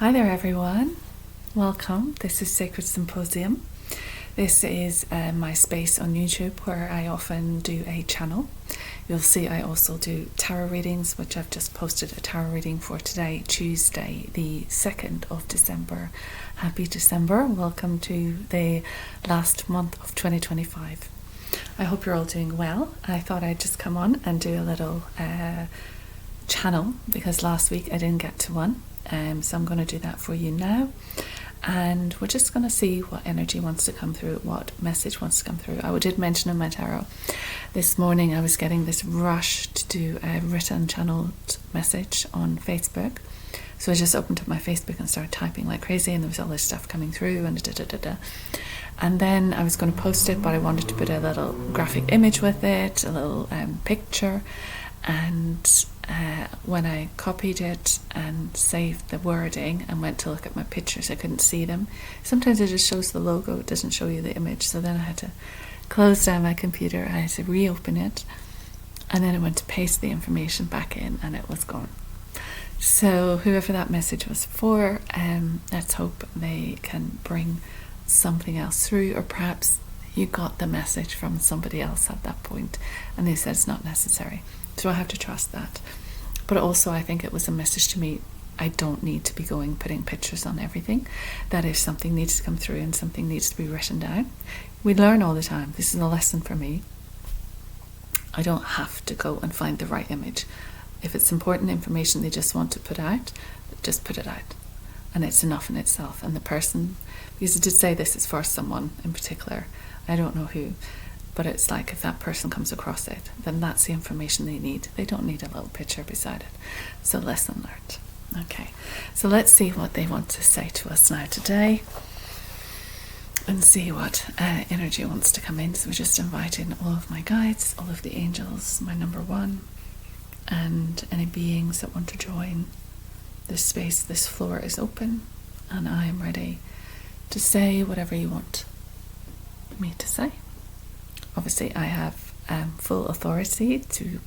Hi there everyone, welcome. This is Sacred Symposium. This is my space on YouTube where I often do a channel. You'll see I also do tarot readings, which I've just posted a tarot reading for today, Tuesday the 2nd of December. Happy December, welcome to the last month of 2025. I hope you're all doing well. I thought I'd just come on and do a little channel because last week I didn't get to one. So I'm going to do that for you now, and we're just going to see what energy wants to come through, what message wants to come through. I did mention in my tarot this morning I was getting this rush to do a written channeled message on Facebook, so I just opened up my Facebook and started typing like crazy, and there was all this stuff coming through and and then I was going to post it, but I wanted to put a little graphic image with it, a little picture, and when I copied it and saved the wording and went to look at my pictures, I couldn't see them. Sometimes it just shows the logo, it doesn't show you the image. So then I had to close down my computer, I had to reopen it, and then I went to paste the information back in and it was gone. So whoever that message was for, let's hope they can bring something else through, or perhaps you got the message from somebody else at that point and they said it's not necessary. So I have to trust that. But also I think it was a message to me, I don't need to be putting pictures on everything. That if something needs to come through and something needs to be written down, we learn all the time. This is a lesson for me. I don't have to go and find the right image. If it's important information they just want to put out, just put it out. And it's enough in itself. And the person, because it did say this is for someone in particular, I don't know who, but it's like if that person comes across it, then that's the information they need. They don't need a little picture beside it. So lesson learned. Okay, so let's see what they want to say to us now today and see what energy wants to come in. So we're just inviting all of my guides, all of the angels, my number one, and any beings that want to join this space. This floor is open and I am ready to say whatever you want me to say. Obviously I have full authority to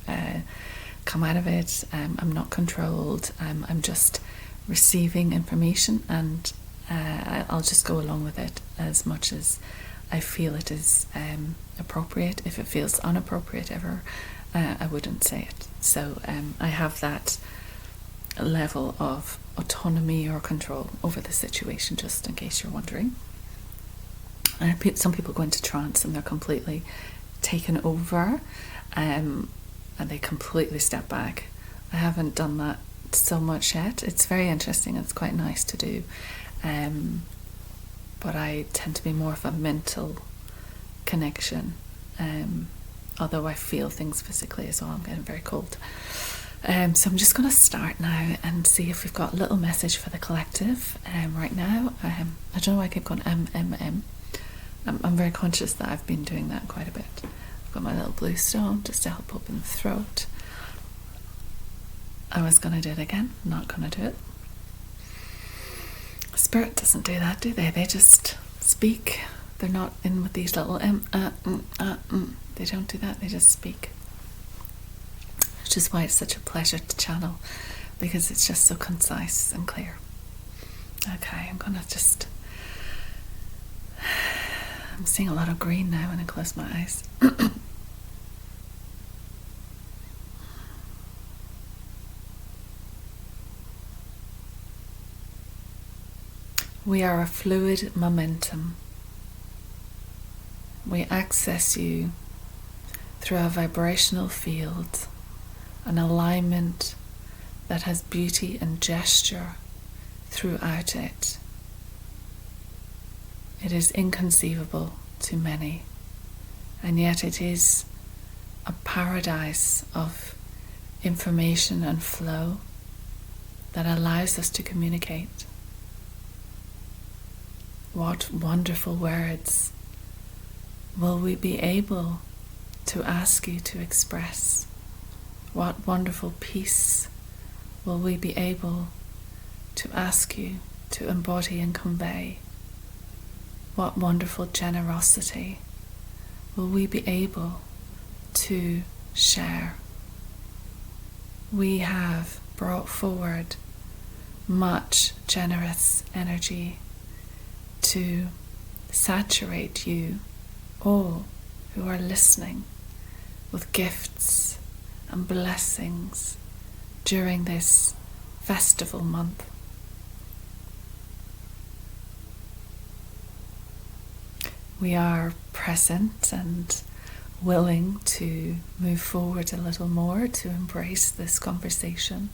come out of it. I'm not controlled. I'm just receiving information, and I'll just go along with it as much as I feel it is appropriate. If it feels inappropriate ever, I wouldn't say it. So I have that level of autonomy or control over the situation, just in case you're wondering. Some people go into trance and they're completely taken over, and they completely step back. I haven't done that so much yet. It's very interesting. It's quite nice to do, but I tend to be more of a mental connection, although I feel things physically as well. I'm getting very cold. So I'm just going to start now and see if we've got a little message for the collective. Right now, I don't know why I keep going I'm very conscious that I've been doing that quite a bit. I've got my little blue stone just to help open the throat. I was going to do it again, not going to do it. Spirit doesn't do that, do they? They just speak. They're not in with these little They don't do that, they just speak. Which is why it's such a pleasure to channel, because it's just so concise and clear. Okay, I'm going to just... I'm seeing a lot of green now when I close my eyes. We are a fluid momentum. We access you through a vibrational field, an alignment that has beauty and gesture throughout it. It is inconceivable to many, and yet it is a paradise of information and flow that allows us to communicate. What wonderful words will we be able to ask you to express? What wonderful peace will we be able to ask you to embody and convey? What wonderful generosity will we be able to share? We have brought forward much generous energy to saturate you all who are listening with gifts and blessings during this festival month. We are present and willing to move forward a little more, to embrace this conversation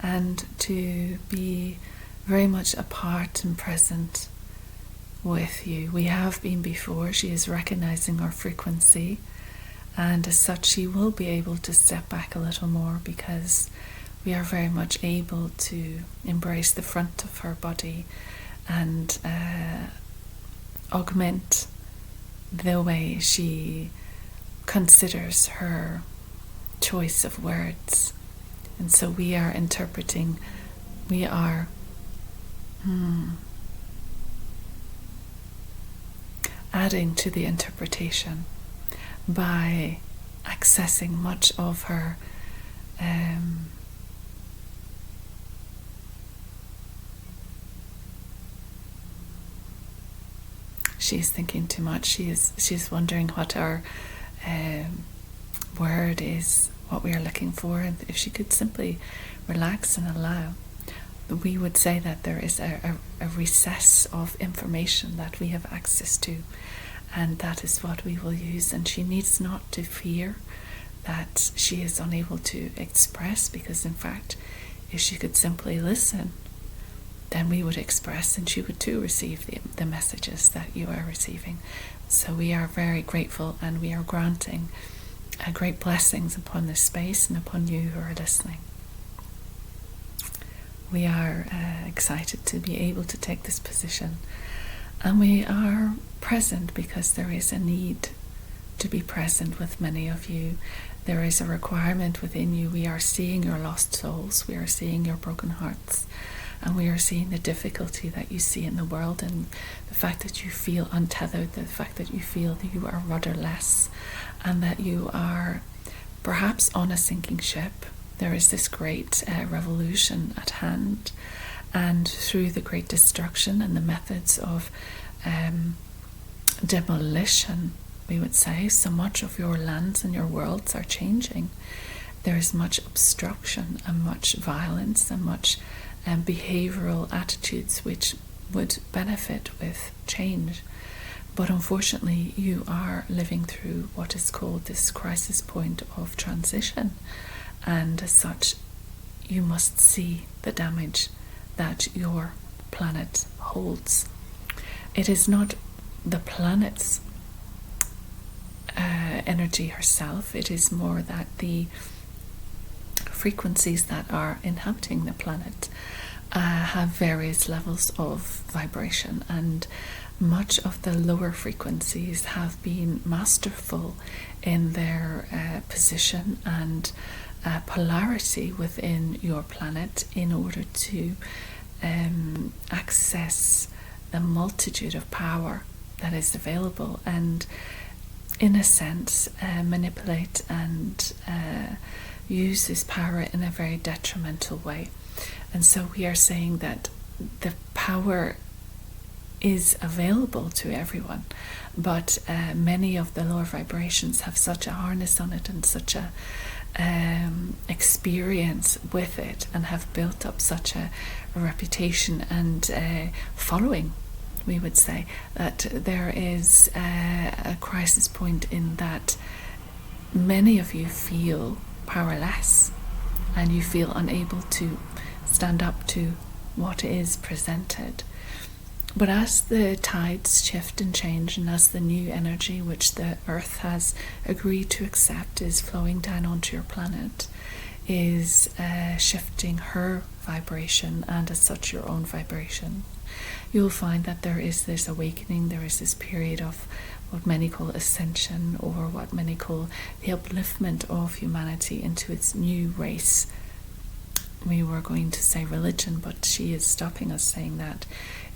and to be very much a part and present with you. We have been before. She is recognizing our frequency, and as such she will be able to step back a little more, because we are very much able to embrace the front of her body and augment the way she considers her choice of words. And so we are interpreting, we are adding to the interpretation by accessing much of her she's thinking too much. She's wondering what our word is, what we are looking for, and if she could simply relax and allow. We would say that there is a recess of information that we have access to, and that is what we will use. And she needs not to fear that she is unable to express, because in fact, if she could simply listen, then we would express, and she would too receive the messages that you are receiving. So we are very grateful, and we are granting great blessings upon this space and upon you who are listening. We are excited to be able to take this position, and we are present because there is a need to be present with many of you. There is a requirement within you. We are seeing your lost souls, we are seeing your broken hearts, and we are seeing the difficulty that you see in the world, and the fact that you feel untethered, the fact that you feel that you are rudderless, and that you are perhaps on a sinking ship. There is this great revolution at hand, and through the great destruction and the methods of demolition, we would say, so much of your lands and your worlds are changing. There is much obstruction and much violence and much behavioral attitudes which would benefit with change. But unfortunately, you are living through what is called this crisis point of transition. And as such, you must see the damage that your planet holds. It is not the planet's energy herself, it is more that the frequencies that are inhabiting the planet have various levels of vibration, and much of the lower frequencies have been masterful in their position and polarity within your planet in order to access the multitude of power that is available, and in a sense manipulate and use this power in a very detrimental way. And so we are saying that the power is available to everyone, but many of the lower vibrations have such a harness on it and such a experience with it, and have built up such a reputation and following, we would say, that there is a crisis point in that many of you feel powerless, and you feel unable to stand up to what is presented. But as the tides shift and change, and as the new energy which the earth has agreed to accept is flowing down onto your planet, is shifting her vibration, and as such your own vibration, you'll find that there is this awakening, there is this period of what many call ascension, or what many call the upliftment of humanity into its new race. We were going to say religion, but she is stopping us saying that.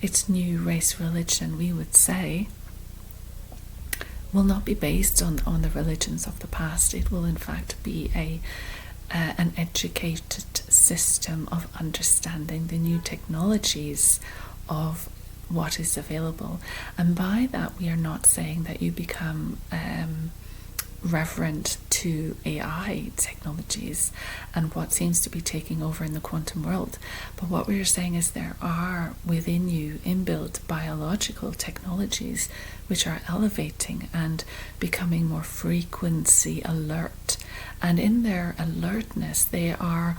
Its new race religion, we would say, will not be based on the religions of the past. It will in fact be an educated system of understanding the new technologies of what is available. And by that, we are not saying that you become reverent to AI technologies and what seems to be taking over in the quantum world. But what we are saying is there are within you inbuilt biological technologies which are elevating and becoming more frequency alert. And in their alertness, they are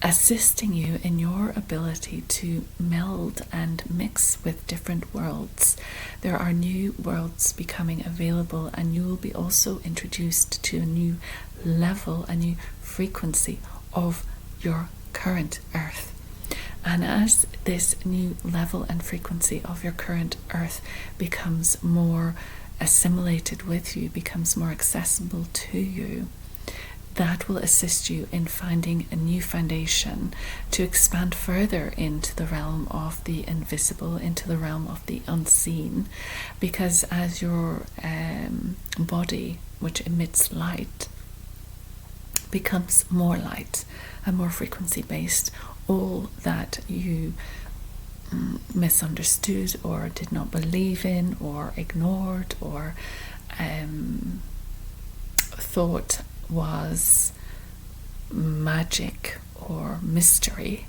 assisting you in your ability to meld and mix with different worlds. There are new worlds becoming available, and you will be also introduced to a new level, a new frequency of your current Earth. And as this new level and frequency of your current Earth becomes more assimilated with you, becomes more accessible to you, that will assist you in finding a new foundation to expand further into the realm of the invisible, into the realm of the unseen. Because as your body, which emits light, becomes more light and more frequency based, all that you misunderstood or did not believe in or ignored or thought was magic or mystery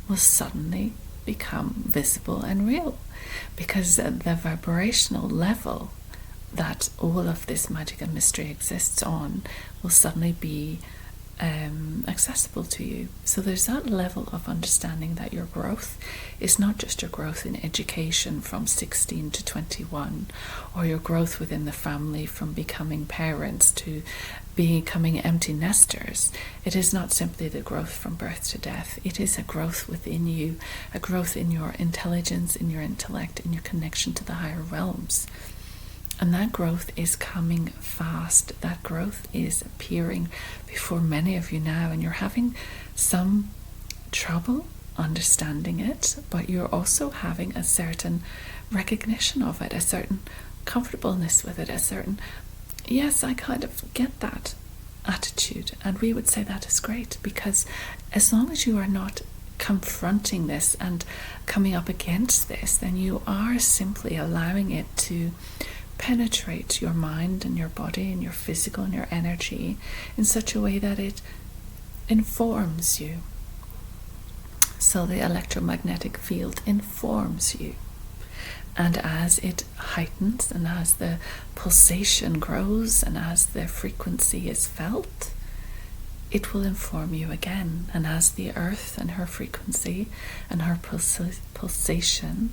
will suddenly become visible and real, because the vibrational level that all of this magic and mystery exists on will suddenly be accessible to you. So there's that level of understanding that your growth is not just your growth in education from 16 to 21, or your growth within the family from becoming parents to becoming empty nesters. It is not simply the growth from birth to death. It is a growth within you, a growth in your intelligence, in your intellect, in your connection to the higher realms. And that growth is coming fast. That growth is appearing before many of you now, and you're having some trouble understanding it, but you're also having a certain recognition of it, a certain comfortableness with it, a certain, yes, I kind of get that attitude. And we would say that is great, because as long as you are not confronting this and coming up against this, then you are simply allowing it to penetrate your mind and your body and your physical and your energy in such a way that it informs you. So the electromagnetic field informs you. And as it heightens and as the pulsation grows and as the frequency is felt, it will inform you again. And as the earth and her frequency and her pulsation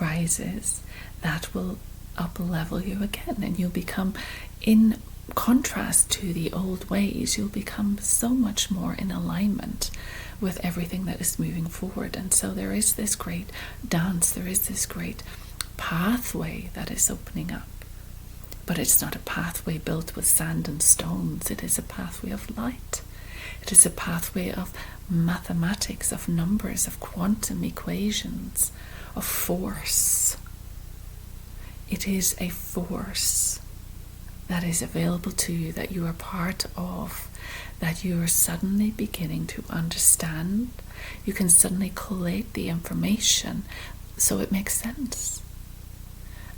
rises, that will up-level you again, and you'll become, in contrast to the old ways, you'll become so much more in alignment with everything that is moving forward. And so there is this great dance, there is this great pathway that is opening up. But it's not a pathway built with sand and stones. It is a pathway of light. It is a pathway of mathematics, of numbers, of quantum equations, of force. It is a force that is available to you, that you are part of, that you are suddenly beginning to understand. You can suddenly collate the information so it makes sense.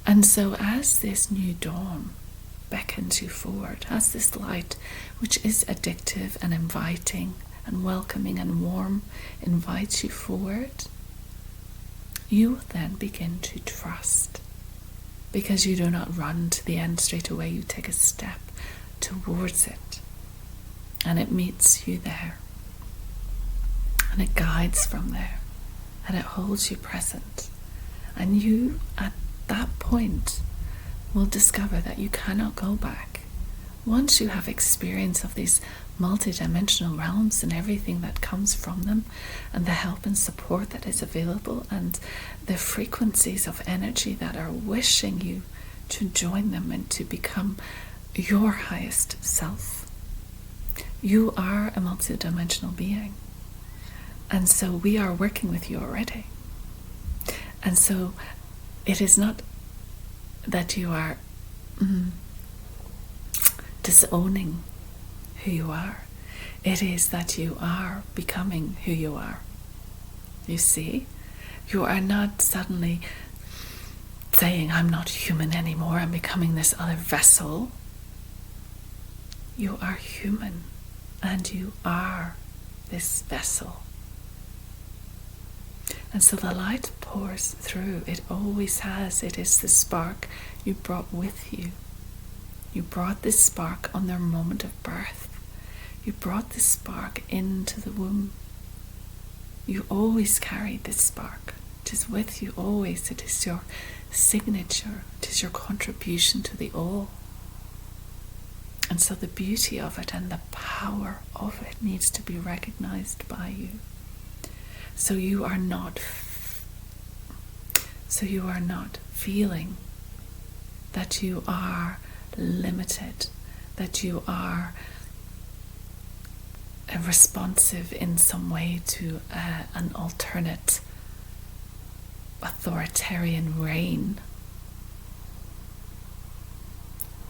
And so as this new dawn beckons you forward, as this light, which is addictive and inviting and welcoming and warm, invites you forward, you will then begin to trust. Because you do not run to the end straight away, you take a step towards it. And it meets you there. And it guides from there. And it holds you present. And you, at that point, will discover that you cannot go back. Once you have experience of these multidimensional realms and everything that comes from them, and the help and support that is available, and the frequencies of energy that are wishing you to join them and to become your highest self. You are a multidimensional being. And so we are working with you already. And so it is not that you are disowning who you are. It is that you are becoming who you are. You see? You are not suddenly saying, I'm not human anymore, I'm becoming this other vessel. You are human, and you are this vessel. And so the light pours through. It always has. It is the spark you brought with you. You brought this spark on their moment of birth. You brought this spark into the womb. You always carried this spark. It is with you always. It is your signature. It is your contribution to the all. And so the beauty of it and the power of it needs to be recognized by you. So you are not feeling that you are limited, that you are responsive in some way to an alternate authoritarian reign.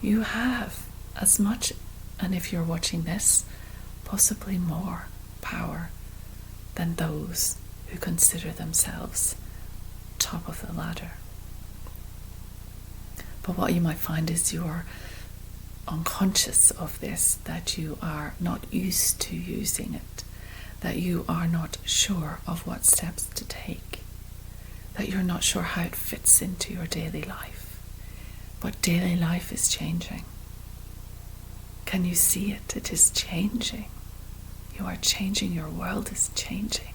You have as much, and if you're watching this, possibly more power than those who consider themselves top of the ladder. But what you might find is you're unconscious of this, that you are not used to using it, that you are not sure of what steps to take, that you're not sure how it fits into your daily life. But daily life is changing. Can you see it? It is changing. You are changing. Your world is changing.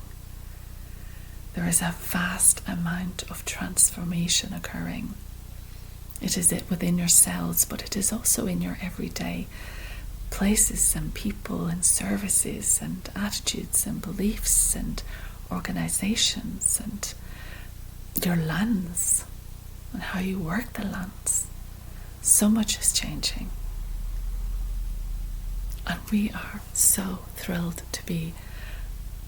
There is a vast amount of transformation occurring. It is within your cells, but it is also in your everyday places and people and services and attitudes and beliefs and organizations and your lands and how you work the lands. So much is changing. And we are so thrilled to be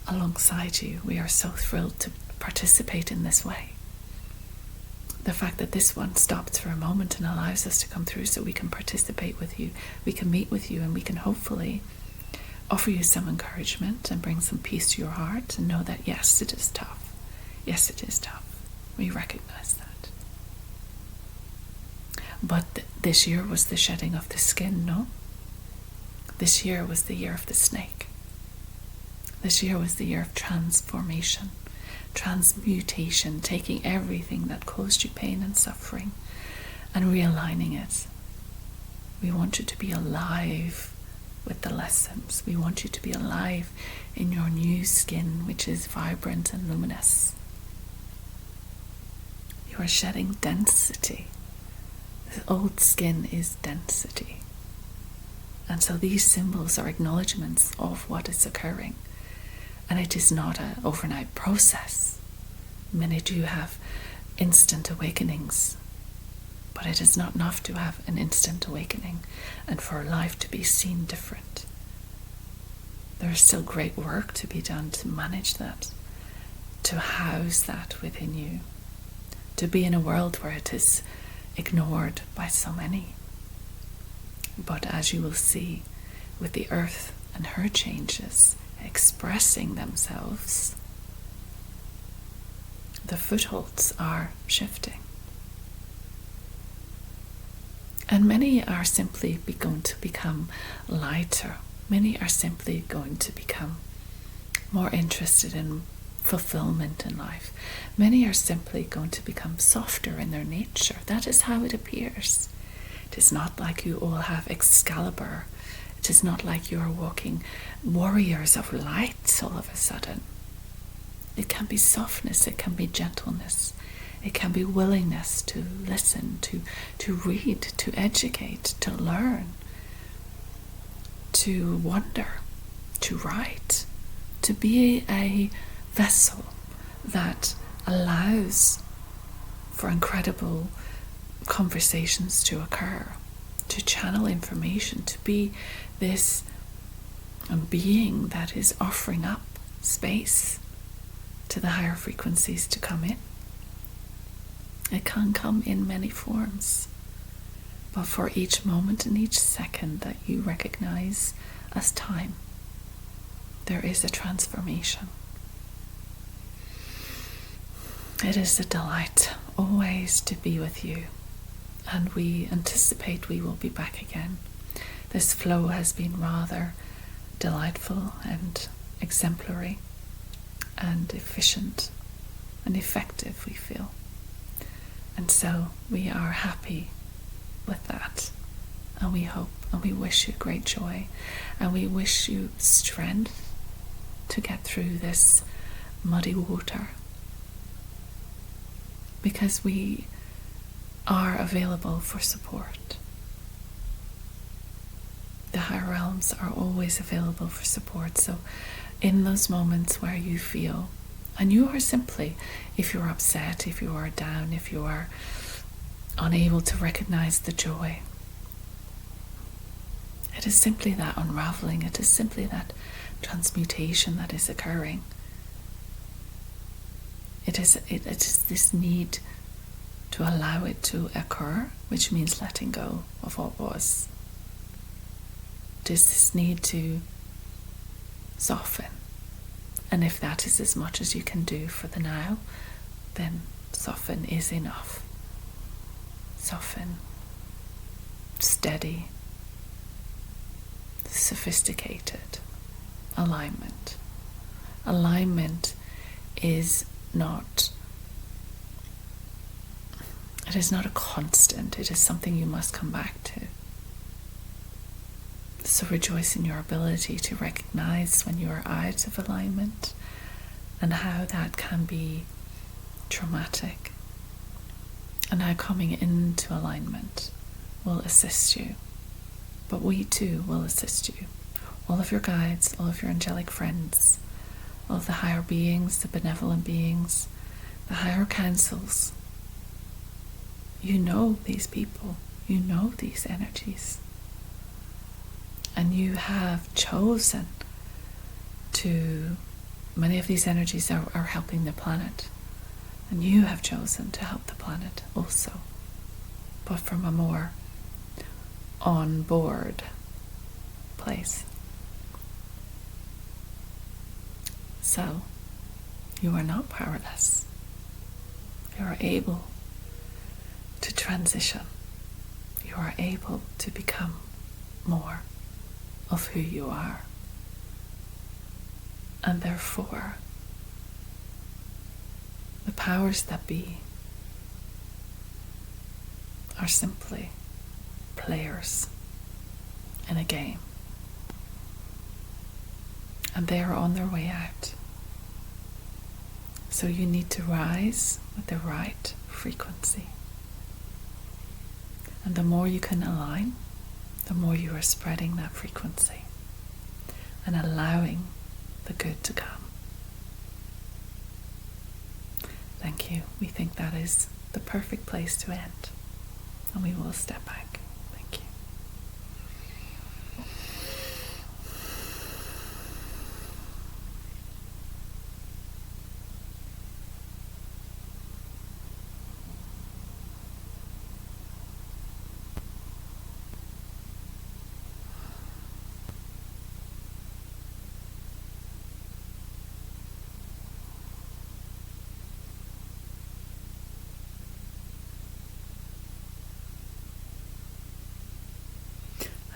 alongside you. We are so thrilled to participate in this way. The fact that this one stops for a moment and allows us to come through so we can participate with you, we can meet with you, and we can hopefully offer you some encouragement and bring some peace to your heart and know that yes, it is tough. Yes, it is tough. We recognize that. But this year was the shedding of the skin, no? This year was the year of the snake. This year was the year of transformation, transmutation, taking everything that caused you pain and suffering and realigning it. We want you to be alive with the lessons. We want you to be alive in your new skin, which is vibrant and luminous. You are shedding density. The old skin is density. And so these symbols are acknowledgements of what is occurring. And it is not an overnight process. Many do have instant awakenings. But it is not enough to have an instant awakening and for life to be seen different. There is still great work to be done to manage that, to house that within you, to be in a world where it is ignored by so many. But as you will see, with the earth and her changes expressing themselves, the footholds are shifting. And many are simply going to become lighter. Many are simply going to become more interested in fulfillment in life. Many are simply going to become softer in their nature. That is how it appears. It is not like you all have Excalibur. It is not like you are walking warriors of light all of a sudden. It can be softness, it can be gentleness, it can be willingness to listen, to read, to educate, to learn, to wonder, to write, to be a vessel that allows for incredible conversations to occur, to channel information, to be this being that is offering up space to the higher frequencies to come in. It can come in many forms, but for each moment and each second that you recognize as time, there is a transformation. It is a delight always to be with you, and we anticipate we will be back again. This flow has been rather delightful and exemplary and efficient and effective, we feel. And so we are happy with that, and we hope and we wish you great joy, and we wish you strength to get through this muddy water, because we are available for support. The higher realms are always available for support. So in those moments where you feel, and you are simply, if you're upset, if you are down, if you are unable to recognize the joy, it is simply that unraveling, it is simply that transmutation that is occurring. It is this need to allow it to occur, which means letting go of what was. It is this need to soften. And if that is as much as you can do for the now, then soften is enough. Soften, steady, sophisticated alignment. Alignment is not, it is not a constant, it is something you must come back to. So rejoice in your ability to recognize when you are out of alignment and how that can be traumatic, and how coming into alignment will assist you. But we too will assist you. All of your guides, all of your angelic friends, all of the higher beings, the benevolent beings, the higher councils. You know these people, you know these energies. And you have chosen to, many of these energies are helping the planet. And you have chosen to help the planet also, but from a more on board place. So, you are not powerless. You are able to transition. You are able to become more of who you are. And therefore, the powers that be are simply players in a game. And they are on their way out. So you need to rise with the right frequency. And the more you can align, the more you are spreading that frequency and allowing the good to come. Thank you. We think that is the perfect place to end. And we will step back. Thank you.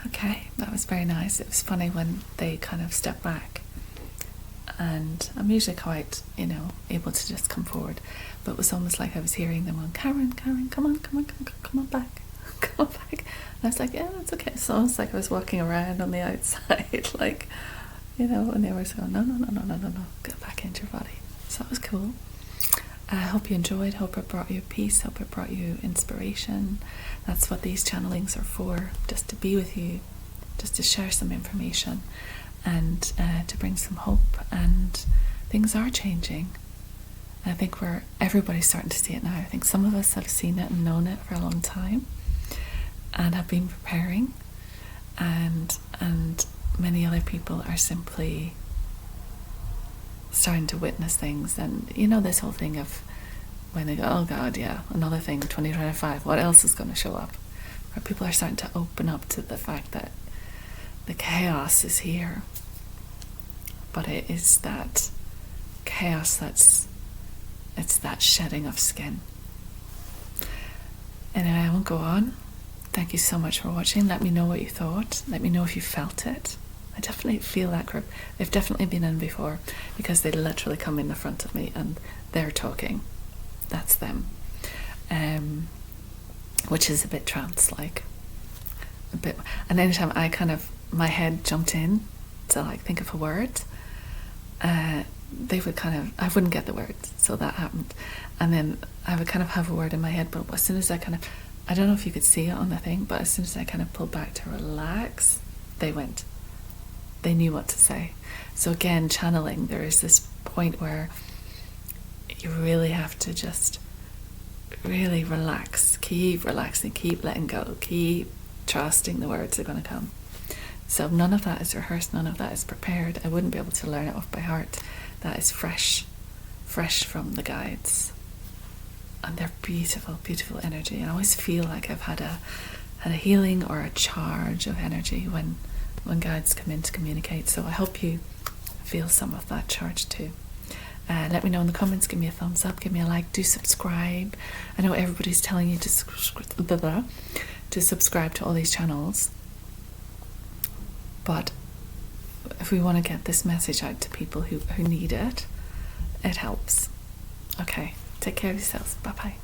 Okay, that was very nice. It was funny when they kind of stepped back, and I'm usually quite, able to just come forward, but it was almost like I was hearing them on, Karen, come on back, come on back. And I was like, yeah, that's okay. It's almost like I was walking around on the outside, like, and they were going, no, get back into your body. So that was cool. I hope you enjoyed, hope it brought you peace, hope it brought you inspiration. That's what these channelings are for, just to be with you, just to share some information, and to bring some hope. And things are changing. I think everybody's starting to see it now. I think some of us have seen it and known it for a long time and have been preparing, and many other people are simply starting to witness things. And this whole thing of when they go, oh God, yeah, another thing, 2025, what else is going to show up? Where people are starting to open up to the fact that the chaos is here, but it is that chaos, it's that shedding of skin. Anyway, I won't go on. Thank you so much for watching. Let me know what you thought. Let me know if you felt it. I definitely feel that group. They've definitely been in before, because they literally come in the front of me and they're talking. That's them. Which is a bit trance-like. A bit. And anytime my head jumped in to like think of a word, they would I wouldn't get the words, so that happened. And then I would kind of have a word in my head, but as soon as I don't know if you could see it on the thing, but as soon as I kind of pulled back to relax, they knew what to say. So again, channeling, there is this point where you really have to just really relax, keep relaxing, keep letting go, keep trusting the words are going to come. So none of that is rehearsed, none of that is prepared. I wouldn't be able to learn it off by heart. That is fresh from the guides. And they're beautiful, beautiful energy. And I always feel like I've had a healing or a charge of energy when guides come in to communicate. So I hope you feel some of that charge too. Let me know in the comments, give me a thumbs up, give me a like, do subscribe. I know everybody's telling you to subscribe to all these channels, but if we want to get this message out to people who need it, it helps. Okay, take care of yourselves. Bye bye.